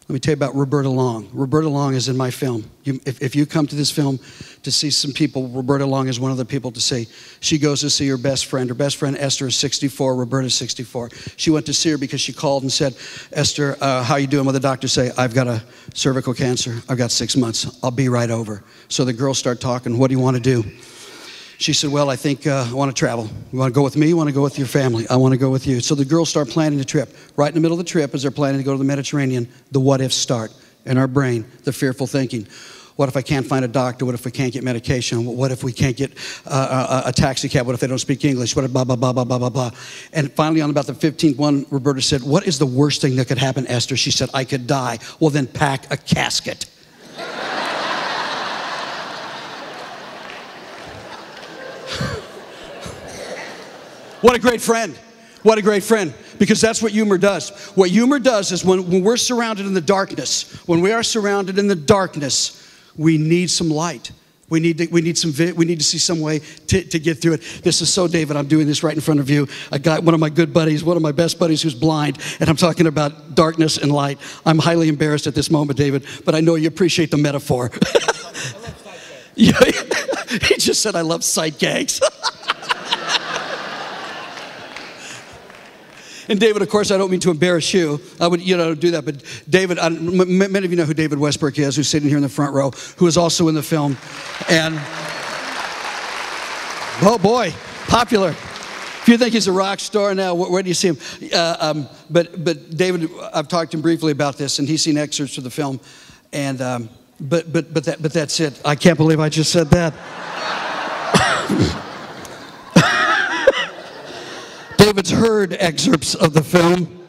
Let me tell you about Roberta Long. Roberta Long is in my film. If you come to this film to see some people, Roberta Long is one of the people to see. She goes to see her best friend. Her best friend, Esther, is 64. Roberta's 64. She went to see her because she called and said, Esther, how you doing? Well, the doctors say, I've got a cervical cancer. I've got 6 months. I'll be right over. So the girls start talking. What do you want to do? She said, well, I think I want to travel. You want to go with me? You want to go with your family? I want to go with you. So the girls start planning the trip. Right in the middle of the trip, as they're planning to go to the Mediterranean, the what-ifs start in our brain, the fearful thinking. What if I can't find a doctor? What if we can't get medication? What if we can't get a taxi cab? What if they don't speak English? What if blah, blah, blah, blah, blah, blah, blah. And finally, on about the 15th one, Roberta said, what is the worst thing that could happen, Esther? She said, I could die. Well, then pack a casket. What a great friend. What a great friend. Because that's what humor does. What humor does is when we're surrounded in the darkness, when we are surrounded in the darkness, we need some light. We need to see some way to get through it. This is so David, I'm doing this right in front of you. I got one of my good buddies, one of my best buddies who's blind, and I'm talking about darkness and light. I'm highly embarrassed at this moment, David, but I know you appreciate the metaphor. I love sight gags. He just said, I love sight gags. And David, of course, I don't mean to embarrass you. I would, do that. But David, many of you know who David Westbrook is, who's sitting here in the front row, who is also in the film. And, oh boy, popular. If you think he's a rock star now, where do you see him? But David, I've talked to him briefly about this, and he's seen excerpts of the film. And but that's it. I can't believe I just said that. David's heard excerpts of the film,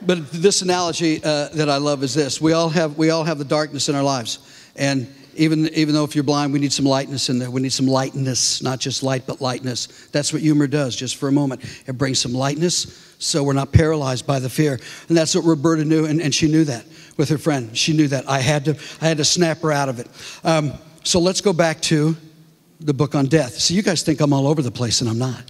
but this analogy that I love is this: we all have the darkness in our lives, and even though if you're blind, we need some lightness in there. We need some lightness, not just light, but lightness. That's what humor does. Just for a moment, it brings some lightness, so we're not paralyzed by the fear. And that's what Roberta knew, and she knew that with her friend. She knew that. I had to snap her out of it. So let's go back to the book on death. See, you guys think I'm all over the place, and I'm not.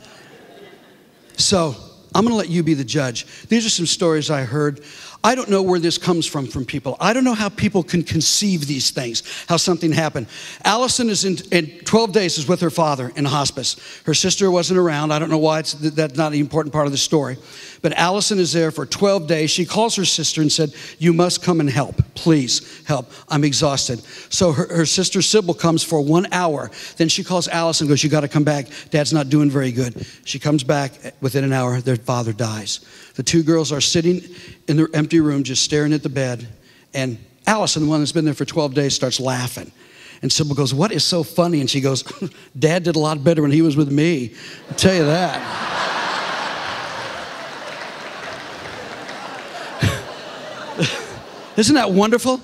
So I'm going to let you be the judge. These are some stories I heard. I don't know where this comes from people. I don't know how people can conceive these things, how something happened. Allison is in 12 days is with her father in hospice. Her sister wasn't around. I don't know why. That's not an important part of the story. But Allison is there for 12 days. She calls her sister and said, you must come and help. Please help. I'm exhausted. So her sister Sybil comes for 1 hour. Then she calls Allison and goes, you got to come back. Dad's not doing very good. She comes back. Within an hour, their father dies. The two girls are sitting in their empty room just staring at the bed. And Allison, the one that's been there for 12 days, starts laughing. And Sybil goes, what is so funny? And she goes, Dad did a lot better when he was with me. I'll tell you that. Isn't that wonderful?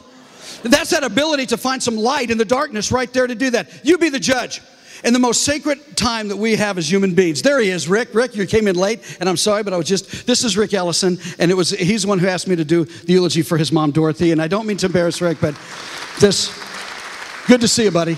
That's that ability to find some light in the darkness right there to do that. You be the judge. And the most sacred time that we have as human beings. There he is, Rick. Rick, you came in late, and I'm sorry, but this is Rick Ellison, and he's the one who asked me to do the eulogy for his mom, Dorothy, and I don't mean to embarrass Rick, but good to see you, buddy.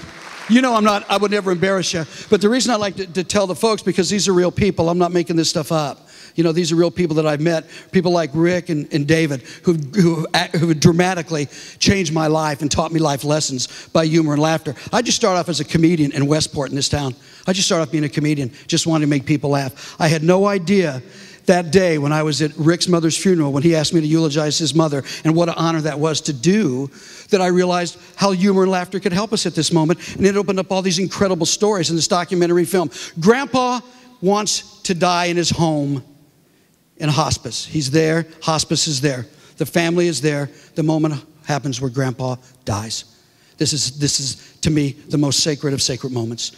You know I would never embarrass you, but the reason I like to tell the folks, because these are real people. I'm not making this stuff up. These are real people that I've met, people like Rick and David, who dramatically changed my life and taught me life lessons by humor and laughter. I just started off as a comedian in Westport in this town. I just started off being a comedian, just wanting to make people laugh. I had no idea that day when I was at Rick's mother's funeral, when he asked me to eulogize his mother, and what an honor that was to do, that I realized how humor and laughter could help us at this moment. And it opened up all these incredible stories in this documentary film. Grandpa wants to die in his home in hospice. He's there. Hospice is there. The family is there. The moment happens where Grandpa dies. This is to me the most sacred of sacred moments.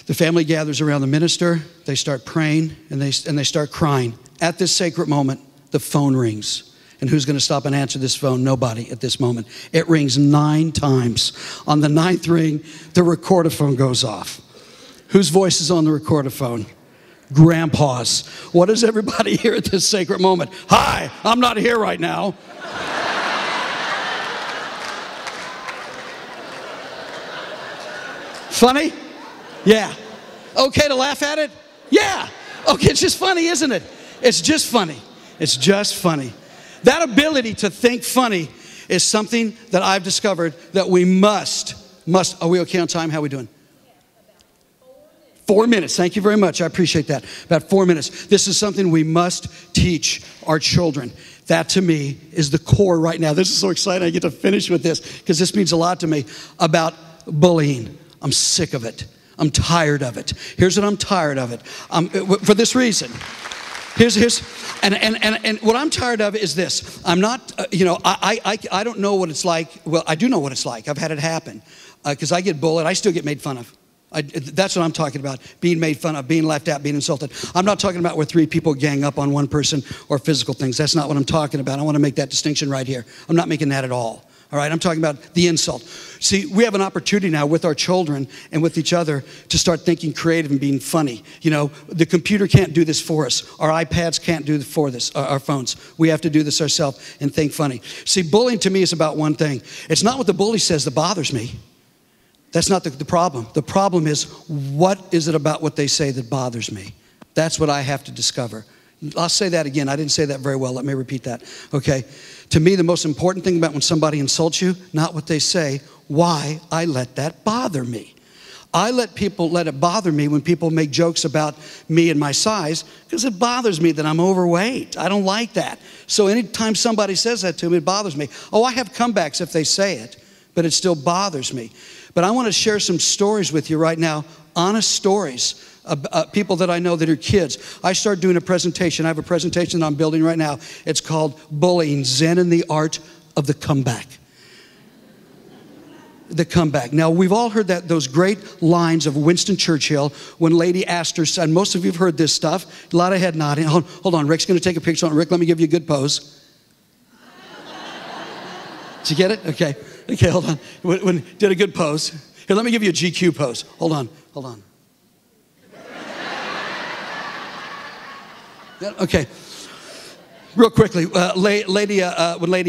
The family gathers around the minister. They start praying and they start crying. At this sacred moment, the phone rings. And who's going to stop and answer this phone? Nobody at this moment. It rings 9 times. On the 9th ring, the recordophone goes off. Whose voice is on the recordophone? Grandpa's. What does everybody hear at this sacred moment? Hi, I'm not here right now. Funny? Yeah. Okay to laugh at it? Yeah. Okay, it's just funny, isn't it? It's just funny. It's just funny. That ability to think funny is something that I've discovered that we must. Are we okay on time? How are we doing? 4 minutes. Thank you very much. I appreciate that. About 4 minutes. This is something we must teach our children. That to me is the core right now. This is so exciting. I get to finish with this because this means a lot to me about bullying. I'm sick of it. I'm tired of it. Here's what I'm tired of it. For this reason. And what I'm tired of is this. I'm not, I don't know what it's like. Well, I do know what it's like. I've had it happen because I get bullied. I still get made fun of. That's what I'm talking about, being made fun of, being left out, being insulted. I'm not talking about where 3 people gang up on one person or physical things. That's not what I'm talking about. I want to make that distinction right here. I'm not making that at all. All right, I'm talking about the insult. See, we have an opportunity now with our children and with each other to start thinking creative and being funny. You know, the computer can't do this for us. Our iPads can't do for this, our phones. We have to do this ourselves and think funny. See, bullying to me is about one thing. It's not what the bully says that bothers me. That's not the problem. The problem is, what is it about what they say that bothers me? That's what I have to discover. I'll say that again. I didn't say that very well. Let me repeat that. Okay. To me, the most important thing about when somebody insults you, not what they say, why I let that bother me. I let it bother me when people make jokes about me and my size because it bothers me that I'm overweight. I don't like that. So anytime somebody says that to me, it bothers me. Oh, I have comebacks if they say it, but it still bothers me. But I want to share some stories with you right now, honest stories. People that I know that are kids. I started doing a presentation. I have a presentation that I'm building right now. It's called Bullying, Zen and the Art of the Comeback. The comeback. Now, we've all heard those great lines of Winston Churchill when Lady Astor said, most of you have heard this stuff. A lot of head nodding. Hold on, Rick's going to take a picture. Rick, let me give you a good pose. Did you get it? Okay. Okay, hold on. Did a good pose. Here, let me give you a GQ pose. Hold on. Okay, real quickly, when Lady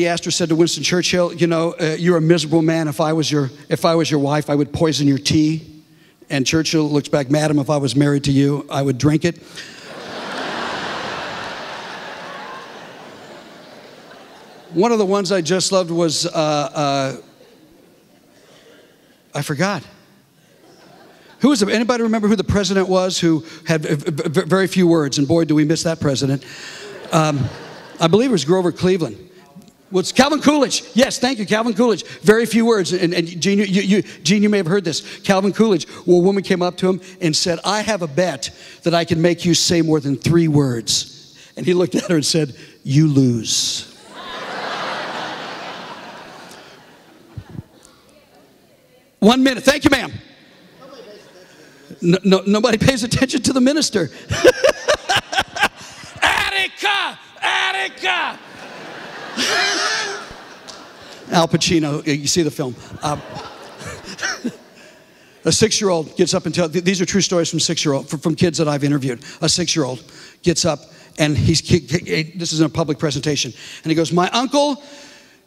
Astor said to Winston Churchill, you know, you're a miserable man. If I was your wife, I would poison your tea. And Churchill looks back, madam, if I was married to you, I would drink it. One of the ones I just loved was, I forgot. Who was anybody remember who the president was who had very few words? And boy, do we miss that president. I believe it was Grover Cleveland. Was Calvin Coolidge. Yes, thank you, Calvin Coolidge. Very few words. And Gene, you may have heard this. Calvin Coolidge, well, a woman came up to him and said, I have a bet that I can make you say more than 3 words. And he looked at her and said, you lose. One minute. Thank you, ma'am. Nobody pays attention to the minister. Attica! Al Pacino, you see the film. A 6-year-old gets up and tells, these are true stories from kids that I've interviewed. A 6-year-old gets up and this is in a public presentation. And he goes, my uncle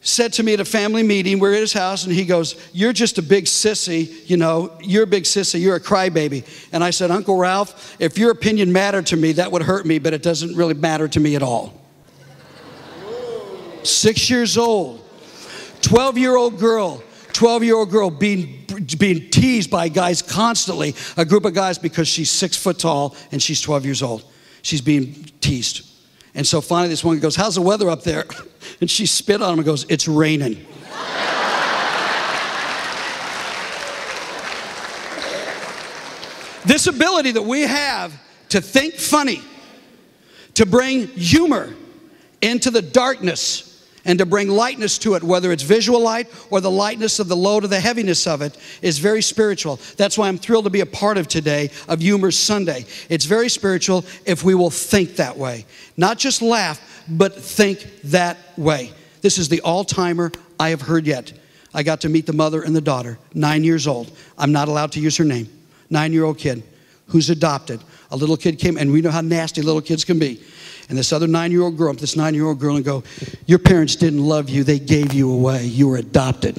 said to me at a family meeting, we're at his house, and he goes, you're just a big sissy, you know, you're a big sissy, you're a crybaby. And I said, Uncle Ralph, if your opinion mattered to me, that would hurt me, but it doesn't really matter to me at all. 6 years old, 12-year-old girl being teased by guys constantly, a group of guys because she's 6 foot tall and she's 12 years old. She's being teased. And so finally this one goes, how's the weather up there? And she spit on him and goes, it's raining. This ability that we have to think funny, to bring humor into the darkness, and to bring lightness to it, whether it's visual light or the lightness of the load or the heaviness of it, is very spiritual. That's why I'm thrilled to be a part of today, of Humor Sunday. It's very spiritual if we will think that way. Not just laugh, but think that way. This is the all-timer I have heard yet. I got to meet the mother and the daughter, 9 years old. I'm not allowed to use her name. 9-year-old kid who's adopted. A little kid came, and we know how nasty little kids can be. And this other 9-year-old girl, this 9-year-old girl, and go, your parents didn't love you, they gave you away, you were adopted.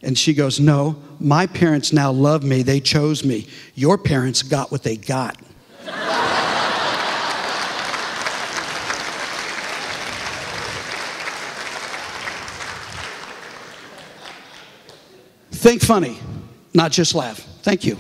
And she goes, no, my parents now love me, they chose me. Your parents got what they got. Think funny, not just laugh. Thank you.